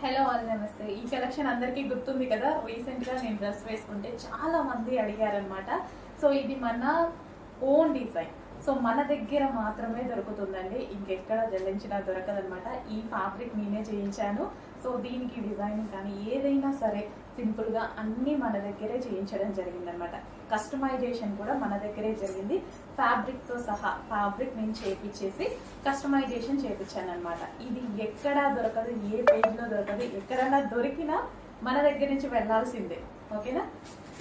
Hello all నమస్తే. ఈ collection అందరికీ గుర్తుంది కదా. రీసెంట్ గా నేను డ్రెస్ వేసుకుంటే చాలా మంది అడిగారనమాట. సో ఇది మన ఓన్ డిజైన్. సో మన దగ్గర మాత్రమే దొరుకుతుందండి, ఇంకెక్కడ జల్లించినా దొరకదనమాట. ఈ ఫ్యాబ్రిక్ నేనే చేయించాను. సో దీనికి డిజైనింగ్ కానీ ఏదైనా సరే సింపుల్ గా అన్ని మన దగ్గరే చేయించడం జరిగిందనమాట. కస్టమైజేషన్ కూడా మన దగ్గరే జరిగింది. ఫ్యాబ్రిక్ తో సహా ఫ్యాబ్రిక్ నేను చేపించేసి కస్టమైజేషన్ చేపించాను అనమాట. ఇది ఎక్కడా దొరకదు, ఏ పేజ్ లో దొరకదు. ఎక్కడన్నా దొరికినా మన దగ్గర నుంచి వెళ్లాల్సిందే. ఓకేనా?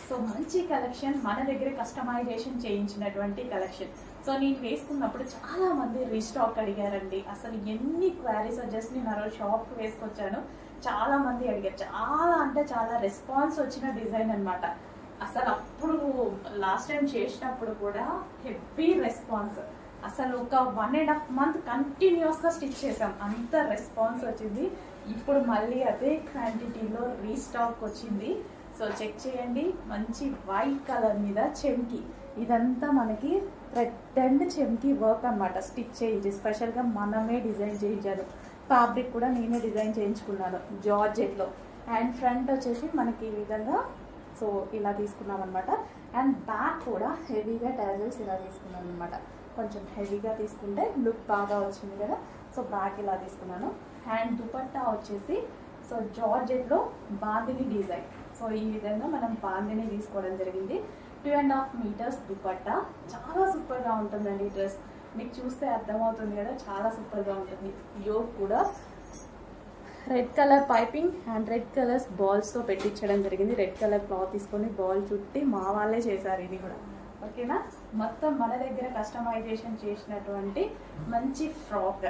సో మంచి కలెక్షన్, మన దగ్గర కస్టమైజేషన్ చేయించినటువంటి కలెక్షన్. సో నేను వేసుకున్నప్పుడు చాలా మంది రీస్టాక్ అడిగారండి. అసలు ఎన్ని క్వారీస్ జస్ట్ నేను ఆ రోజు షాప్ వేసుకొచ్చాను, చాలా మంది అడిగారు. చాలా అంటే చాలా రెస్పాన్స్ వచ్చిన డిజైన్ అనమాట. అసలు అప్పుడు లాస్ట్ టైం చేసినప్పుడు కూడా హెవీ రెస్పాన్స్. అసలు ఒక 1.5 month కంటిన్యూస్ గా స్టిచ్ చేసాం, అంత రెస్పాన్స్ వచ్చింది. ఇప్పుడు మళ్ళీ అదే క్వాంటిటీలో రీస్టాక్ వచ్చింది. సో చెక్ చేయండి. మంచి వైట్ కలర్ మీద చెమ్కి, ఇదంతా మనకి రెడ్ అండ్ చెమ్కి వర్క్ అనమాట. స్టిచ్ చేయించి స్పెషల్ గా మనమే డిజైన్ చేయించాను. ఫ్యాబ్రిక్ కూడా నేనే డిజైన్ చేయించుకున్నాను జార్జెట్ లో. అండ్ ఫ్రంట్ వచ్చేసి మనకి ఈ విధంగా సో ఇలా తీసుకున్నాం అనమాట. అండ్ బ్యాక్ కూడా హెవీగా టాజల్స్ ఇలా తీసుకున్నాను అనమాట. కొంచెం హెవీగా తీసుకుంటే లుక్ బాగా వచ్చింది కదా. సో బ్యాక్ ఇలా తీసుకున్నాను. అండ్ దుపట్టా వచ్చేసి సో జార్జెట్ లో బాందిని డిజైన్. సో ఈ విధంగా మనం బాందిని తీసుకోవడం జరిగింది. 2.5 meters దుపట్టా. చాలా సూపర్ గా ఉంటుందండి ఈ డ్రెస్. మీకు చూస్తే అర్థమవుతుంది కదా, చాలా సూపర్ గా ఉంటుంది. యోక్ కూడా red colour piping and red colours balls తో పెట్టించడం జరిగింది. రెడ్ కలర్ క్లాత్ తీసుకొని బాల్ చుట్టి మా వాళ్ళే చేశారు ఇది కూడా. ఓకేనా? మొత్తం మన దగ్గర కస్టమైజేషన్ చేసినటువంటి మంచి ఫ్రాక్.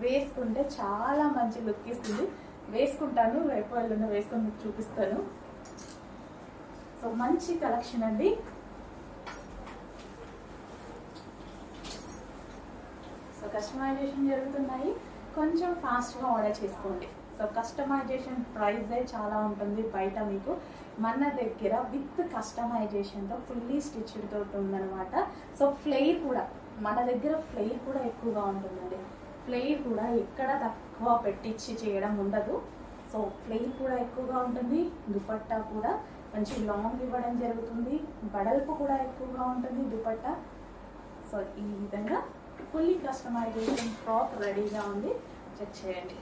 వేసుకుంటే చాలా మంచి లుక్ ఇస్తుంది. వేసుకుంటాను, రేపు ఎల్లుండి వేసుకొని మీకు చూపిస్తాను. సో మంచి కలెక్షన్ అండి. సో కస్టమైజేషన్ జరుగుతున్నాయి, కొంచెం ఫాస్ట్గా ఆర్డర్ చేసుకోండి. సో కస్టమైజేషన్ ప్రైజే చాలా ఉంటుంది బయట. మీకు మన దగ్గర విత్ కస్టమైజేషన్తో ఫుల్లీ స్టిచ్డ్తో ఉందన్నమాట. సో ఫ్లేర్ కూడా మన దగ్గర ఫ్లేర్ కూడా ఎక్కువగా ఉంటుందండి. ఫ్లేర్ కూడా ఎక్కడ తక్కువ పెట్టించి చేయడం ఉండదు. సో ఫ్లేర్ కూడా ఎక్కువగా ఉంటుంది. దుపట్టా కూడా మంచి లాంగ్ ఇవ్వడం జరుగుతుంది. బడల్పు కూడా ఎక్కువగా ఉంటుంది దుపట్టా. సో ఈ విధంగా ఫుల్లీ కస్టమైజేషన్ ఫ్రాక్ రెడీగా ఉంది. చెక్ చేయండి.